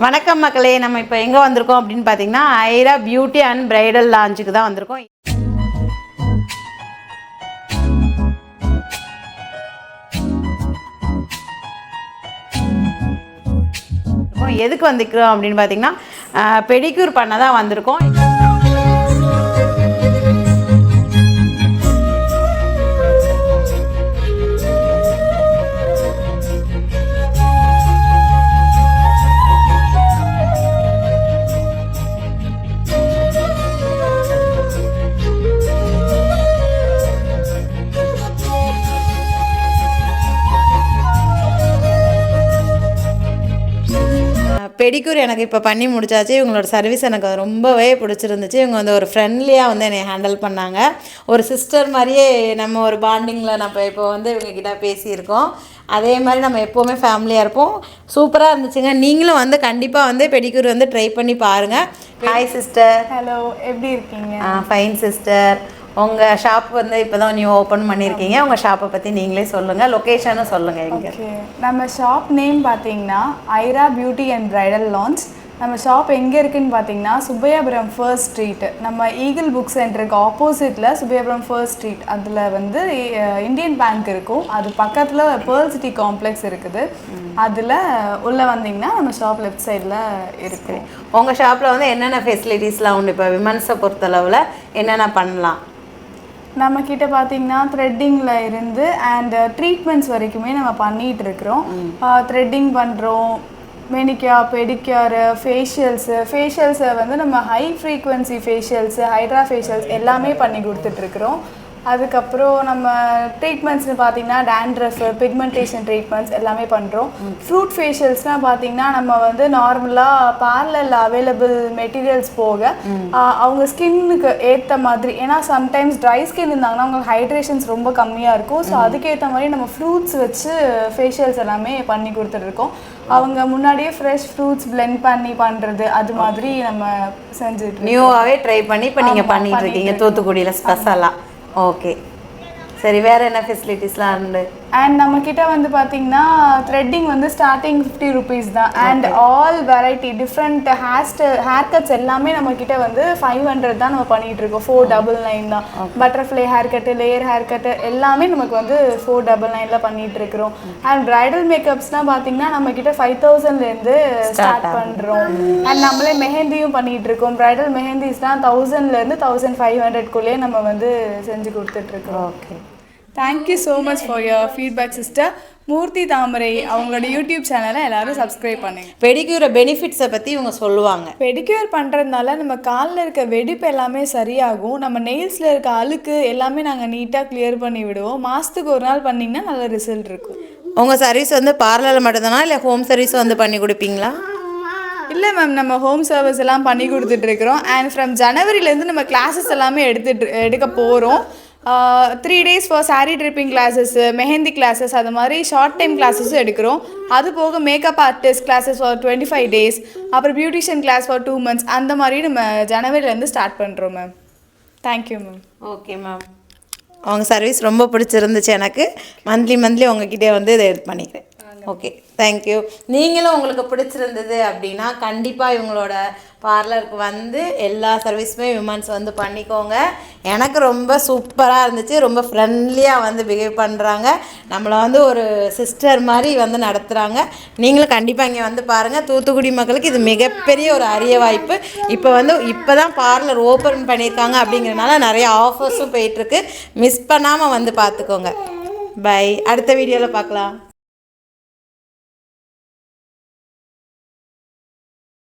வணக்கம் மக்களே, நம்ம இப்போ எங்கே வந்திருக்கோம் அப்படின்னு பார்த்தீங்கன்னா ஐரா பியூட்டி அண்ட் பிரைடல் லான்ச்சுக்கு தான் வந்திருக்கோம். எதுக்கு வந்திருக்கிறோம் அப்படின்னு பார்த்தீங்கன்னா பெடிக்யூர் பண்ண தான் வந்திருக்கோம். பெடிக்யூர் எனக்கு இப்போ பண்ணி முடிச்சாச்சு. இவங்களோட சர்வீஸ் எனக்கு ரொம்பவே பிடிச்சிருந்துச்சு. இவங்க வந்து ஒரு ஃப்ரெண்ட்லியாக வந்து என்னை ஹேண்டில் பண்ணாங்க. ஒரு சிஸ்டர் மாதிரியே நம்ம ஒரு பாண்டிங்கில் நம்ம இப்போ வந்து இவங்ககிட்ட பேசியிருக்கோம். அதே மாதிரி நம்ம எப்போவுமே ஃபேமிலியாக இருப்போம். சூப்பராக இருந்துச்சுங்க. நீங்களும் வந்து கண்டிப்பாக வந்து பெடிக்யூர் வந்து ட்ரை பண்ணி பாருங்கள். Hi sister. ஹலோ, எப்படி இருக்கீங்க? Fine sister. உங்கள் ஷாப் வந்து இப்போ தான் நியூ ஓப்பன் பண்ணியிருக்கீங்க. உங்கள் ஷாப்பை பற்றி நீங்களே சொல்லுங்கள், லொக்கேஷனும் சொல்லுங்கள். எங்கே நம்ம ஷாப் நேம் பார்த்தீங்கன்னா Airaa beauty and bridal launch. நம்ம ஷாப் எங்கே இருக்குதுன்னு பார்த்தீங்கன்னா சுப்பையாபுரம் ஃபர்ஸ்ட் ஸ்ட்ரீட், நம்ம ஈகிள் புக் சென்டருக்கு ஆப்போசிட்டில் சுப்பையாபுரம் ஃபர்ஸ்ட் ஸ்ட்ரீட். அதில் வந்து இந்தியன் பேங்க் இருக்கும். அது பக்கத்தில் பேர்ல் சிட்டி காம்ப்ளெக்ஸ் இருக்குது. அதில் உள்ளே வந்தீங்கன்னா நம்ம ஷாப் லெஃப்ட் சைடில் இருக்குது. உங்கள் ஷாப்பில் வந்து என்னென்ன ஃபெசிலிட்டிஸ்லாம் உண்டு? இப்போ விமன்ஸை பொறுத்தளவில் என்னென்ன பண்ணலாம்? நம்மக்கிட்ட பார்த்தீங்கன்னா த்ரெட்டிங்கில் இருந்து அண்ட் ட்ரீட்மெண்ட்ஸ் வரைக்குமே நம்ம பண்ணிகிட்டு இருக்கிறோம். த்ரெட்டிங் பண்ணுறோம், மெனிக்யூர், பெடிக்யூர், ஃபேஷியல்ஸை வந்து நம்ம ஹை ஃப்ரீக்வன்சி ஃபேஷியல்ஸு, ஹைட்ரா ஃபேஷியல்ஸ் எல்லாமே பண்ணி கொடுத்துட்ருக்குறோம். அதுக்கப்புறம் நம்ம ட்ரீட்மெண்ட்ஸ்னு பார்த்தீங்கன்னா டேண்ட்ரஃப், பிக்மெண்டேஷன் ட்ரீட்மெண்ட்ஸ் எல்லாமே பண்ணுறோம். ஃப்ரூட் ஃபேஷியல்ஸ்னால் பார்த்தீங்கன்னா நம்ம வந்து நார்மலாக பார்லரில் அவைலபிள் மெட்டீரியல்ஸ் போக அவங்க ஸ்கின்னுக்கு ஏற்ற மாதிரி, ஏன்னா சம்டைம்ஸ் ட்ரை ஸ்கின் இருந்தாங்கன்னா அவங்களுக்கு ஹைட்ரேஷன்ஸ் ரொம்ப கம்மியாக இருக்கும். ஸோ அதுக்கேற்ற மாதிரி நம்ம ஃப்ரூட்ஸ் வச்சு ஃபேஷியல்ஸ் எல்லாமே பண்ணி கொடுத்துட்ருக்கோம். அவங்க முன்னாடியே ஃப்ரெஷ் ஃப்ரூட்ஸ் பிளெண்ட் பண்ணி பண்ணுறது, அது மாதிரி நம்ம செஞ்சுட்டு நியூவாகவே ட்ரை பண்ணி இப்போ நீங்கள் பண்ணிட்டு இருக்கீங்க தூத்துக்குடியில் ஸ்பெஷலாக. ஓகே, சரி. வேறு என்ன ஃபெசிலிட்டிஸ்லாம் உண்டு? அண்ட் நம்மக்கிட்ட வந்து பார்த்தீங்கன்னா த்ரெட்டிங் வந்து ஸ்டார்டிங் 50 rupees தான். And all variety different haircuts எல்லாமே நம்மக்கிட்ட வந்து 500 தான் நம்ம பண்ணிகிட்ருக்கோம். 499 தான். Butterfly haircut, layer haircut எல்லாமே நமக்கு வந்து 499 பண்ணிகிட்ருக்குறோம். அண்ட் ப்ரைடல் மேக்கப்ஸ்னால் பார்த்தீங்கன்னா நம்மக்கிட்ட 5000லேருந்து ஸ்டார்ட் பண்ணுறோம். அண்ட் நம்மளே மெஹந்தியும் பண்ணிகிட்ருக்கோம். ப்ரைடல் மெஹந்திஸ்னால் 1000லேருந்து 1500க்குள்ளேயே நம்ம வந்து செஞ்சு கொடுத்துட்ருக்கோம். Okay, thank you so much for your feedback sister. Murthy Thamarai அவங்களோட யூடியூப் சேனலை எல்லாரும் சப்ஸ்கிரைப் பண்ணுங்க. பெடிக்யூர் பெனிஃபிட்ஸை பற்றி இவங்க சொல்லுவாங்க. பெடிக்யூர் பண்ணுறதுனால நம்ம காலில் இருக்க வெடிப்பு எல்லாமே சரியாகும். நம்ம நெயில்ஸில் இருக்க அழுக்கு எல்லாமே நாங்கள் நீட்டாக கிளியர் பண்ணி விடுவோம். மாதத்துக்கு ஒரு நாள் பண்ணிங்கன்னா நல்ல ரிசல்ட் இருக்கும். உங்கள் சர்வீஸ் வந்து பார்லரில் மட்டும்தானா இல்லை ஹோம் சர்வீஸ் வந்து பண்ணி கொடுப்பீங்களா? இல்லை மேம், நம்ம ஹோம் சர்வீஸ் எல்லாம் பண்ணி கொடுத்துட்ருக்குறோம். அண்ட் ஃப்ரம் ஜனவரிலேருந்து நம்ம கிளாஸஸ் எல்லாமே எடுக்க போகிறோம். 3 days for sari tripping classes, mehndi classes, அது மாதிரி ஷார்ட் டைம் கிளாஸஸும் எடுக்கிறோம். அது போக makeup artist classes for 25 days, அப்புறம் பியூட்டிஷியன் கிளாஸ் ஃபார் 2 months, அந்த மாதிரி நம்ம ஜனவரிலேருந்து ஸ்டார்ட் பண்ணுறோம் ma'am. Thank you ma'am. Okay ma'am, அவங்க சர்வீஸ் ரொம்ப பிடிச்சிருந்துச்சு எனக்கு. மந்த்லி உங்ககிட்டே வந்து இதை இது பண்ணிக்கிறேன். Okay, thank you. நீங்களும் உங்களுக்கு பிடிச்சிருந்தது அப்படின்னா கண்டிப்பாக இவங்களோட பார்லருக்கு வந்து எல்லா சர்வீஸுமே விமன்ஸ் வந்து பண்ணிக்கோங்க. எனக்கு ரொம்ப சூப்பராக இருந்துச்சு. ரொம்ப ஃப்ரெண்ட்லியாக வந்து பிஹேவ் பண்ணுறாங்க. நம்மளை வந்து ஒரு சிஸ்டர் மாதிரி வந்து நடத்துகிறாங்க. நீங்களும் கண்டிப்பாக இங்கே வந்து பாருங்கள். தூத்துக்குடி மக்களுக்கு இது மிகப்பெரிய ஒரு அரிய வாய்ப்பு. இப்போ தான் பார்லர் ஓப்பன் பண்ணியிருக்காங்க அப்படிங்கிறனால நிறைய ஆஃபர்ஸும் போயிட்டுருக்கு. மிஸ் பண்ணாமல் வந்து பார்த்துக்கோங்க. பை. அடுத்த வீடியோவில் பார்க்கலாம்.